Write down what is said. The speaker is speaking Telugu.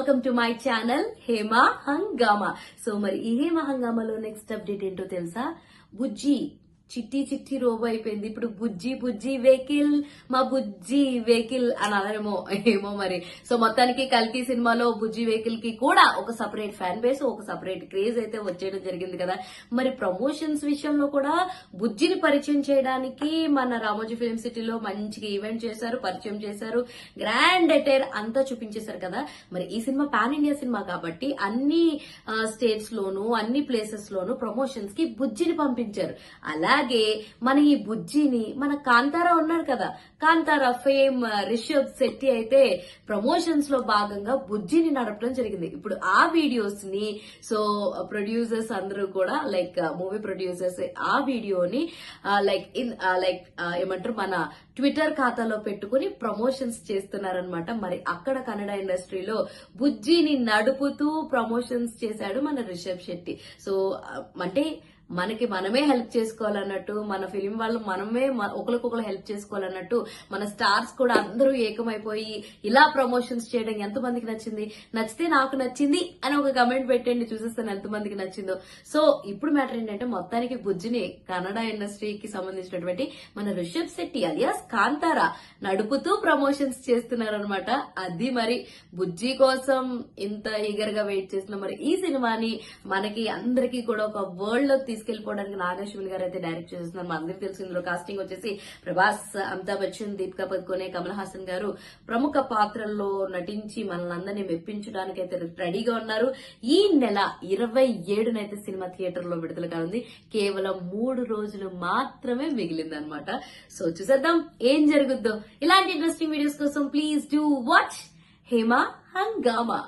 Welcome to my channel Hema హంగామా. సో మరి ఈ హేమా హంగామాలో నెక్స్ట్ అప్డేట్ ఏంటో తెలుసా? బుజ్జి చిట్టి చిట్టి రోబో అయిపోయింది. ఇప్పుడు బుజ్జి బుజ్జి వెహికల్, మా బుజ్జి వెహికల్ అని అన్నారేమో ఏమో మరి. సో మొత్తానికి కల్కి సినిమాలో బుజ్జి వెహికల్ కి కూడా ఒక సపరేట్ ఫ్యాన్ బేస్, ఒక సపరేట్ క్రేజ్ అయితే వచ్చేయడం జరిగింది కదా. మరి ప్రమోషన్స్ విషయంలో కూడా బుజ్జిని పరిచయం చేయడానికి మన రామోజీ ఫిల్మ్ సిటీలో మంచిగా ఈవెంట్ చేశారు, పరిచయం చేశారు, గ్రాండ్ అటైర్ అంతా చూపించేశారు కదా. మరి ఈ సినిమా పాన్ ఇండియా సినిమా కాబట్టి అన్ని స్టేట్స్ లోను అన్ని ప్లేసెస్ లోను ప్రమోషన్స్ కి బుజ్జిని పంపించారు. అలాగే మన ఈ బుజ్జిని మన కాంతారా ఉన్నాడు కదా, కాంతారా ఫేమ్ రిషబ్ శెట్టి అయితే ప్రమోషన్స్ లో భాగంగా బుజ్జిని నడపడం జరిగింది. ఇప్పుడు ఆ వీడియోస్ ని సో ప్రొడ్యూసర్స్ అందరూ కూడా లైక్ మూవీ ప్రొడ్యూసర్స్ ఆ వీడియోని ఏమంటారు మన ట్విట్టర్ ఖాతాలో పెట్టుకుని ప్రమోషన్స్ చేస్తున్నారనమాట. మరి అక్కడ కన్నడ ఇండస్ట్రీలో బుజ్జిని నడుపుతూ ప్రమోషన్స్ చేశాడు మన రిషబ్ శెట్టి. సో అంటే మనకి మనమే హెల్ప్ చేసుకోవాలన్నట్టు, మన ఫిలిం వాళ్ళు మనమే ఒకరికొకరు హెల్ప్ చేసుకోవాలన్నట్టు మన స్టార్స్ కూడా అందరూ ఏకమైపోయి ఇలా ప్రమోషన్స్ చేయడం ఎంతమందికి నచ్చింది? నచ్చితే నాకు నచ్చింది అని ఒక కమెంట్ పెట్టండి, చూసేస్తాను ఎంతమందికి నచ్చిందో. సో ఇప్పుడు మ్యాటర్ ఏంటంటే మొత్తానికి బుజ్జిని కన్నడ ఇండస్ట్రీకి సంబంధించినటువంటి మన రిషబ్ శెట్టి అలియాస్ కాంతారా నడుపుతూ ప్రమోషన్స్ చేస్తున్నారనమాట. అది మరి బుజ్జి కోసం ఇంత ఈగర్ గా వెయిట్ చేసిన మరి ఈ సినిమాని మనకి అందరికీ కూడా ఒక వరల్డ్ లో తీసుకెళ్లిపోవడానికి నాగేశ్వరి గారు అయితే డైరెక్ట్ చేస్తున్నారు. మన అందరికీ తెలుసు ఇందులో కాస్టింగ్ వచ్చేసి ప్రభాస్, అమితాబ్ బచ్చన్, దీపికా పదుకొనే, కమల్ హాసన్ గారు ప్రముఖ పాత్రల్లో నటించి మనల్ని అందరినీ మెప్పించడానికి అయితే రెడీగా ఉన్నారు. ఈ నెల 27నైతే సినిమా థియేటర్ లో విడుదల కానుంది. కేవలం 3 రోజులు మాత్రమే మిగిలిందనమాట. సో చూసేద్దాం ఏం జరుగుద్దో. ఇలాంటి ఇంట్రెస్టింగ్ వీడియోస్ కోసం ప్లీజ్ డూ వాచ్ హేమా హంగామా.